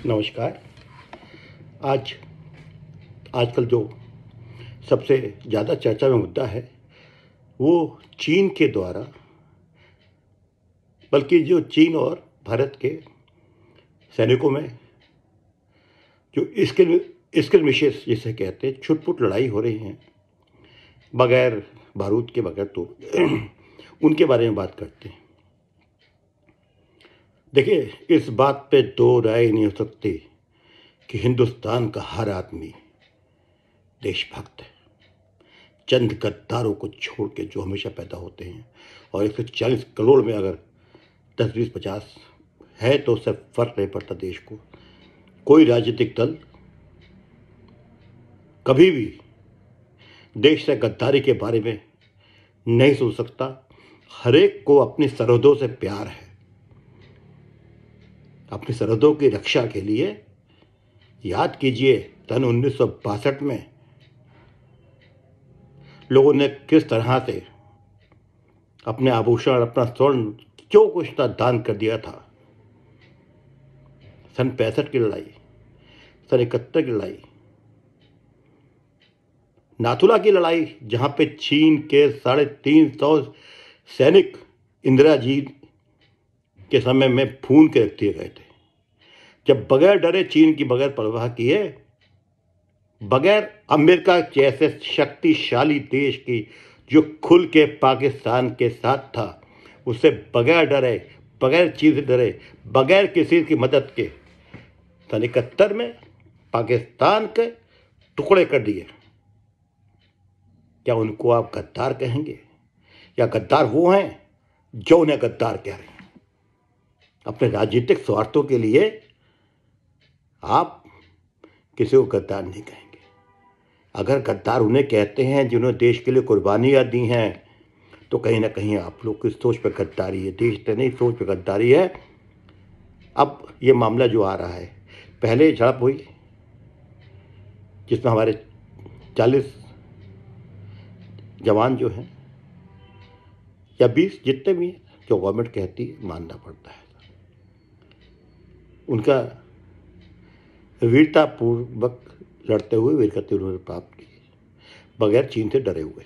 नमस्कार। आज आजकल जो सबसे ज़्यादा चर्चा में मुद्दा है वो चीन के द्वारा, बल्कि जो चीन और भारत के सैनिकों में जो स्किर्मिशेस जिसे कहते हैं, छुटपुट लड़ाई हो रही हैं बगैर बारूद के, बगैर तो उनके बारे में बात करते हैं। देखिए, इस बात पे दो राय नहीं हो सकती कि हिंदुस्तान का हर आदमी देशभक्त है। चंद गद्दारों को छोड़ के जो हमेशा पैदा होते हैं, और 140 करोड़ में अगर 10, 20, 50 है तो उससे फर्क नहीं पड़ता देश को। कोई राजनीतिक दल कभी भी देश से गद्दारी के बारे में नहीं सोच सकता। हर एक को अपनी सरहदों से प्यार है। अपनी सरहदों की रक्षा के लिए याद कीजिए सन 1962 में लोगों ने किस तरह से अपने आभूषण, अपना स्वर्ण, जो कुछ था दान कर दिया था। सन 65 की लड़ाई, सन 71 की लड़ाई, नाथुला की लड़ाई, जहां पे चीन के 350 सैनिक इंदिरा जी के समय में भून के रख दिए गए थे। जब बगैर डरे चीन की बगैर परवाह किए, बगैर अमेरिका जैसे शक्तिशाली देश की जो खुल के पाकिस्तान के साथ था, उससे बगैर डरे, बगैर चीन से डरे, बगैर किसी की मदद के सन 71 में पाकिस्तान के टुकड़े कर दिए। क्या उनको आप गद्दार कहेंगे? या गद्दार वो हैं जो उन्हें गद्दार कह रहे हैं? अपने राजनीतिक स्वार्थों के लिए आप किसी को गद्दार नहीं कहेंगे। अगर गद्दार उन्हें कहते हैं जिन्होंने देश के लिए कुर्बानियां दी हैं, तो कहीं ना कहीं आप लोग की सोच पे गद्दारी है, देश पे नहीं, सोच पे गद्दारी है। अब ये मामला जो आ रहा है, पहले झड़प हुई जिसमें हमारे 40 जवान जो हैं, या 20 जितने भी हैं, जो गवर्नमेंट कहती है मानना पड़ता है, उनका वीरतापूर्वक लड़ते हुए वीरगति उन्होंने प्राप्त की, बगैर चीन से डरे हुए।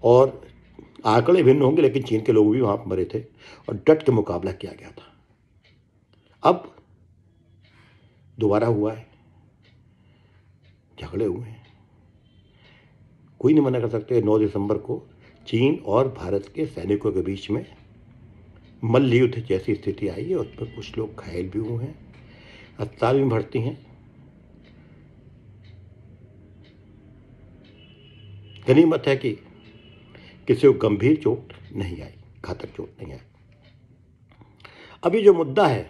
और आंकड़े भिन्न होंगे, लेकिन चीन के लोग भी वहां मरे थे और डट के मुकाबला किया गया था। अब दोबारा हुआ है, झगड़े हुए हैं। कोई नहीं मना कर सकते 9 दिसंबर को चीन और भारत के सैनिकों के बीच में मल्ल युद्ध जैसी स्थिति आई है। उस पर कुछ लोग घायल भी हुए हैं, अस्पताल में भर्ती हैं। गनीमत है कि किसी को गंभीर चोट नहीं आई, घातक चोट नहीं आई। अभी जो मुद्दा है,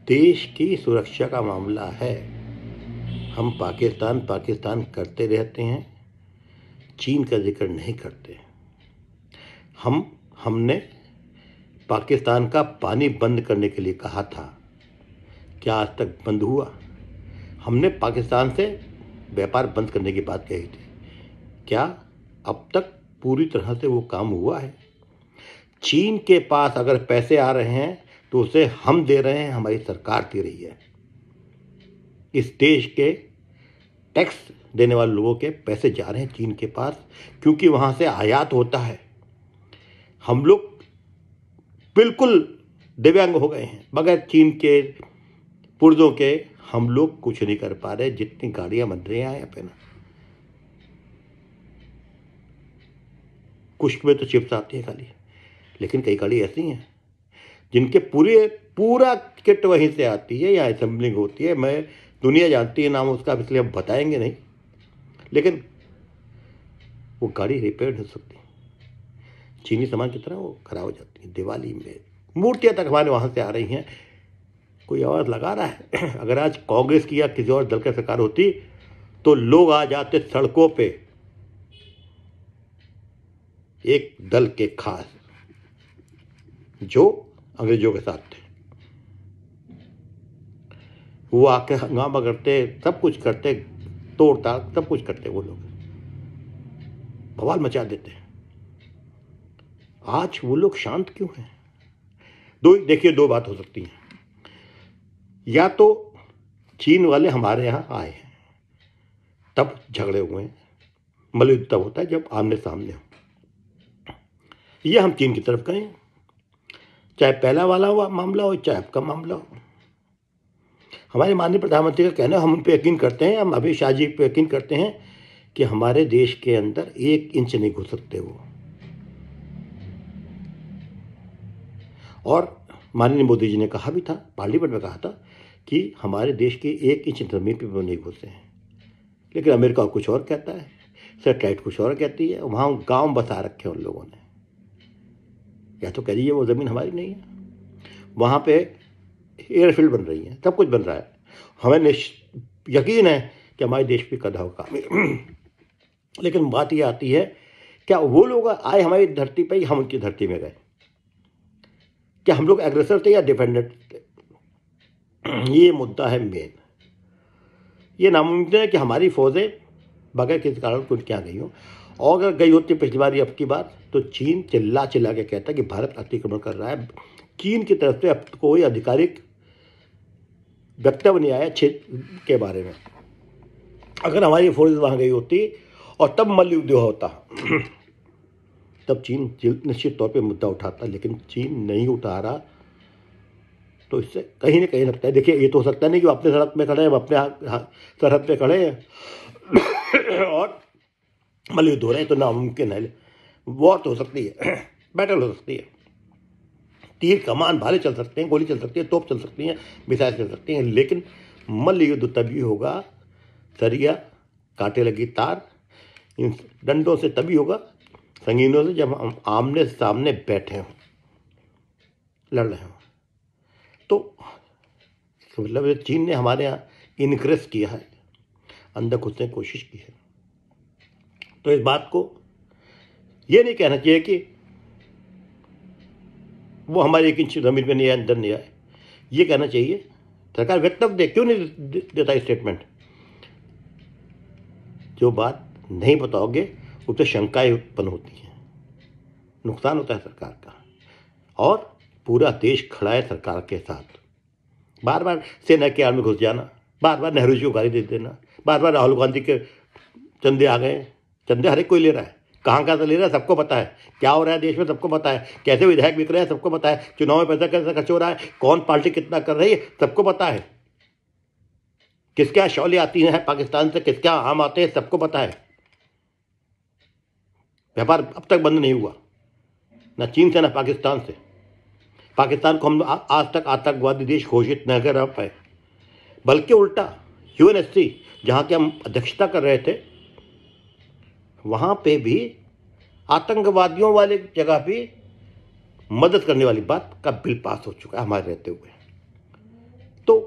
देश की सुरक्षा का मामला है। हम पाकिस्तान करते रहते हैं, चीन का जिक्र नहीं करते। हमने पाकिस्तान का पानी बंद करने के लिए कहा था, क्या आज तक बंद हुआ? हमने पाकिस्तान से व्यापार बंद करने की बात कही थी, क्या अब तक पूरी तरह से वो काम हुआ है? चीन के पास अगर पैसे आ रहे हैं तो उसे हम दे रहे हैं, हमारी सरकार दे रही है। इस देश के टैक्स देने वाले लोगों के पैसे जा रहे हैं चीन के पास, क्योंकि वहां से आयात होता है। हम लोग बिल्कुल दिव्यांग हो गए हैं। बगैर चीन के पुर्जों के हम लोग कुछ नहीं कर पा रहे। जितनी गाड़ियां बन रही हैं यहाँ पे ना, कुछ में तो चिप्स आती है खाली, लेकिन कई गाड़ी ऐसी हैं जिनके पूरा किट वहीं से आती है, यहाँ असेंबलिंग होती है। मैं दुनिया जानती है नाम उसका, इसलिए हम बताएंगे नहीं, लेकिन वो गाड़ी रिपेयर नहीं हो सकती। चीनी सामान की तरह वो खराब हो जाती है। दिवाली में मूर्तियां तक हमारे वहां से आ रही हैं। कोई आवाज लगा रहा है? अगर आज कांग्रेस की या किसी और दल की सरकार होती तो लोग आ जाते सड़कों पे, एक दल के खास जो अंग्रेजों के साथ थे, वो आके हंगामा करते, सब कुछ करते, तोड़ ताड़ सब कुछ करते, वो लोग बवाल मचा देते। आज वो लोग शांत क्यों हैं? देखिए, दो बात हो सकती है। या तो चीन वाले हमारे यहाँ आए हैं, तब झगड़े हुए हैं। मलयुद्ध तब होता है जब आमने सामने हो। ये हम चीन की तरफ गए, चाहे पहला वाला हुआ मामला हो चाहे आपका मामला हो। हमारे माननीय प्रधानमंत्री का कहना है, हम उन पर यकीन करते हैं, हम अमित शाह जी पर यकीन करते हैं कि हमारे देश के अंदर 1 इंच नहीं घुस सकते वो। और माननीय मोदी जी ने कहा भी था, पार्लियामेंट में कहा था कि हमारे देश की 1 इंच जमीन पर वो नहीं घुसे हैं। लेकिन अमेरिका कुछ और कहता है, सैटेलाइट कुछ और कहती है। वहाँ गांव बसा रखे उन लोगों ने। या तो कह दीजिए वो ज़मीन हमारी नहीं है, वहाँ पे एयरफील्ड बन रही है, सब कुछ बन रहा है। हमें यकीन है कि हमारे देश पे कदा होगा। लेकिन बात ये आती है, क्या वो लोग आए हमारी धरती पे, हम उनकी धरती में गए? क्या हम लोग एग्रेसर थे या डिफेंडेंट थे? ये मुद्दा है मेन। ये नामुमकिन है कि हमारी फौजें बगैर किसी कारण कुछ क्या गई हो। और अगर गई होती पिछली बार या अब की बार, तो चीन चिल्ला चिल्ला के कहता है कि भारत अतिक्रमण कर रहा है। चीन की तरफ से अब कोई आधिकारिक वक्तव्य नहीं आया क्षेत्र के बारे में। अगर हमारी फोर्सेज वहाँ गई होती और तब मल्लयुद्ध होता, तब चीन निश्चित तौर पे मुद्दा उठाता। लेकिन चीन नहीं उठा रहा, तो इससे कहीं ना कहीं लगता है, देखिए ये तो हो सकता नहीं कि अपने सड़क में खड़े हैं, अपने सरहद पे खड़े हैं और मल्लयुद्ध हो रहे हैं, तो नामुमकिन है। वॉर तो हो सकती है, बैटल हो सकती है, तीर कमान भाले चल सकते हैं, गोली चल सकती है, तोप चल सकती हैं, मिसाइल चल सकती हैं। लेकिन मल्लयुद्ध तभी होगा, सरिया कांटे लगी तार इन डंडों से तभी होगा, संगीनों से, जब हम आमने सामने बैठे हों, लड़ रहे हों। तो मतलब चीन ने हमारे यहाँ इनक्रेस किया है, अंदर घुसने की कोशिश की है। तो इस बात को ये नहीं कहना चाहिए कि वो हमारे 1 इंच जमीन पे नहीं आए, अंदर नहीं आए। ये कहना चाहिए सरकार वक्तव्य दे, क्यों नहीं देता स्टेटमेंट? जो बात नहीं बताओगे उससे शंकाएं उत्पन्न होती हैं, नुकसान होता है सरकार का। और पूरा देश खड़ा है सरकार के साथ। बार बार सेना के आर्मी घुस जाना, बार बार नेहरू जी को गाली दे देना, बार बार राहुल गांधी के चंदे आ गए। चंदे हर एक कोई ले रहा है, कहाँ से ले रहा है सबको पता है, क्या हो रहा है देश में सबको पता है, कैसे विधायक बिक रहे हैं सबको पता है, चुनाव में पैसा कैसे खर्च हो रहा है, कौन पार्टी कितना कर रही है सबको पता है, किसके यहाँ शौले आती हैं पाकिस्तान से, किसके यहाँ आम आते हैं सबको पता है। व्यापार अब तक बंद नहीं हुआ, ना चीन से ना पाकिस्तान से। पाकिस्तान को हम आज तक आतंकवादी देश घोषित न कर पाए, बल्कि उल्टा यूएनएससी जहाँ के हम अध्यक्षता कर रहे थे, वहाँ पे भी आतंकवादियों वाले जगह भी मदद करने वाली बात का बिल पास हो चुका है हमारे रहते हुए। तो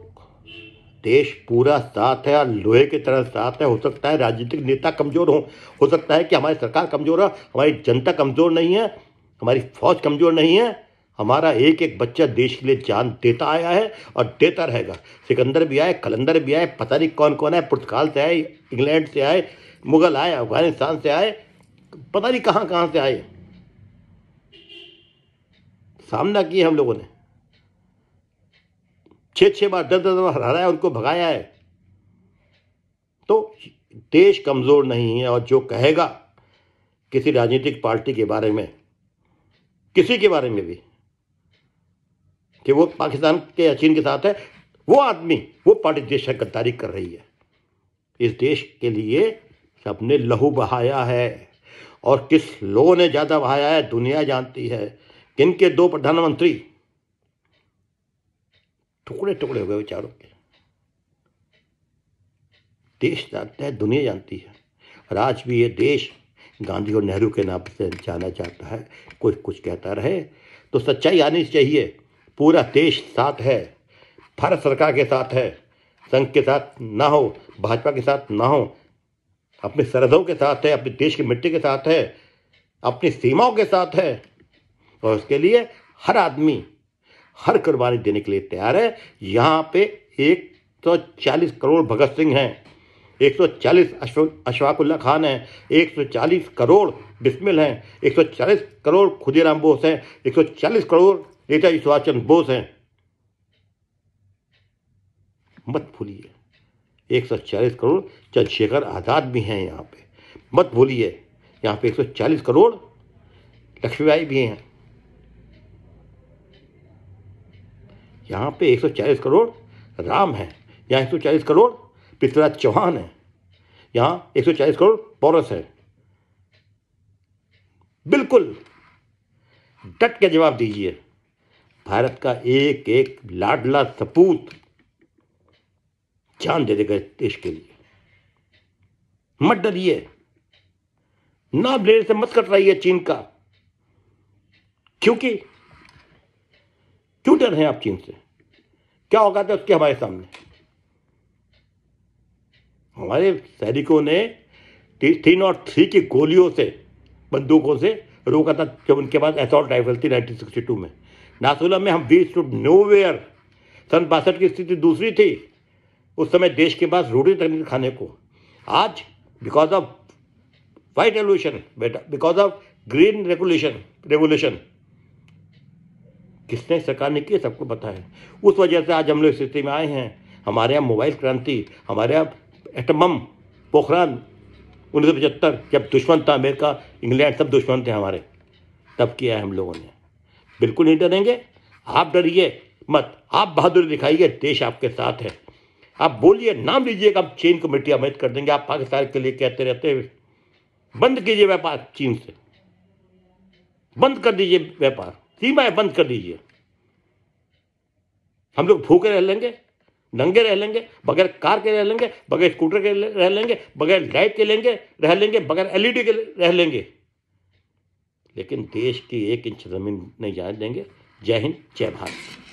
देश पूरा साथ है और लोहे की तरह साथ है। हो सकता है राजनीतिक नेता कमज़ोर हो सकता है कि हमारी सरकार कमज़ोर है, हमारी जनता कमज़ोर नहीं है, हमारी फौज कमज़ोर नहीं है। हमारा एक एक बच्चा देश के लिए जान देता आया है और देता रहेगा। सिकंदर भी आए, कलंदर भी आए, पता नहीं कौन कौन आए, पुर्तगाल से आए, इंग्लैंड से आए, मुगल आए, अफगानिस्तान से आए, पता नहीं कहाँ कहाँ से आए, सामना किया हम लोगों ने। 6 बार 10 बार हराया, उनको भगाया है। तो देश कमज़ोर नहीं है। और जो कहेगा किसी राजनीतिक पार्टी के बारे में, किसी के बारे में भी, कि वो पाकिस्तान के या चीन के साथ है, वो आदमी, वो पार्टी देश से गद्दारी कर रही है। इस देश के लिए सबने लहू बहाया है, और किस लोगों ने ज़्यादा बहाया है दुनिया जानती है। किनके 2 प्रधानमंत्री टुकड़े टुकड़े हो गए विचारों के। देश जानता है, दुनिया जानती है। और आज भी ये देश गांधी और नेहरू के नाम से जाना जाता है। कोई कुछ कहता रहे तो सच्चाई आनी चाहिए। पूरा देश साथ है, भारत सरकार के साथ है, संघ के साथ ना हो, भाजपा के साथ ना हो, अपने सरहदों के साथ है, अपने देश की मिट्टी के साथ है, अपनी सीमाओं के साथ है। और उसके लिए हर आदमी हर कुर्बानी देने के लिए तैयार है। यहाँ पे 140 करोड़ भगत सिंह हैं, 140 अशफाकुल्ला खान हैं, 140 करोड़ बिस्मिल हैं, 140 करोड़ खुदीराम बोस हैं, 140 करोड़ नेताजी सुभाष चंद्र बोस हैं। मत भूलिए 140 करोड़ चंद्रशेखर आजाद भी हैं यहाँ पे। मत भूलिए यहाँ पे 140 करोड़ लक्ष्मीबाई भी हैं। यहाँ पे 140 करोड़ राम है। यहाँ 140 करोड़ पृथ्वीराज चौहान है। यहाँ 140 करोड़ पौरस है। बिल्कुल डट के जवाब दीजिए। भारत का एक एक लाडला सपूत जान दे देगा इस देश के लिए। मत डरिए, नाम लेने से मत कतराइए चीन का। क्योंकि क्यों डर हैं आप चीन से? क्या औकात है उसके हमारे सामने? हमारे सैनिकों ने 303 की गोलियों से, बंदूकों से रोका था जब उनके पास असॉल्ट राइफल थी 1962 में। नाथुला में हम वी स्टूड नोवेयर। सन 62 की स्थिति दूसरी थी। उस समय देश के पास रोटी तक नहीं खाने को। आज because of white revolution, because of green revolution किसने सरकार ने की सबको पता है। उस वजह से आज हम लोग स्थिति में आए हैं। हमारे यहाँ मोबाइल क्रांति, हमारे यहाँ एटम बम पोखरान 1975, जब दुश्मन था अमेरिका, इंग्लैंड, सब दुश्मन थे हमारे, तब किया है हम लोगों ने। बिल्कुल नहीं डरेंगे। आप डरिए मत, आप बहादुरी दिखाइए, देश आपके साथ है। आप बोलिए, नाम लीजिएगा, हम चीन को मिट्टी अमित कर देंगे। आप पाकिस्तान के लिए कहते रहते हैं बंद कीजिए व्यापार चीन से, बंद कर दीजिए व्यापार, सीमाएं बंद कर दीजिए। हम लोग भूखे रह लेंगे, नंगे रह लेंगे, बगैर कार के रह लेंगे, बगैर स्कूटर के रह लेंगे, बगैर लाइट के रह लेंगे, बगैर एलईडी के रह लेंगे, लेकिन देश की 1 इंच जमीन नहीं जाने देंगे। जय हिंद, जय भारत।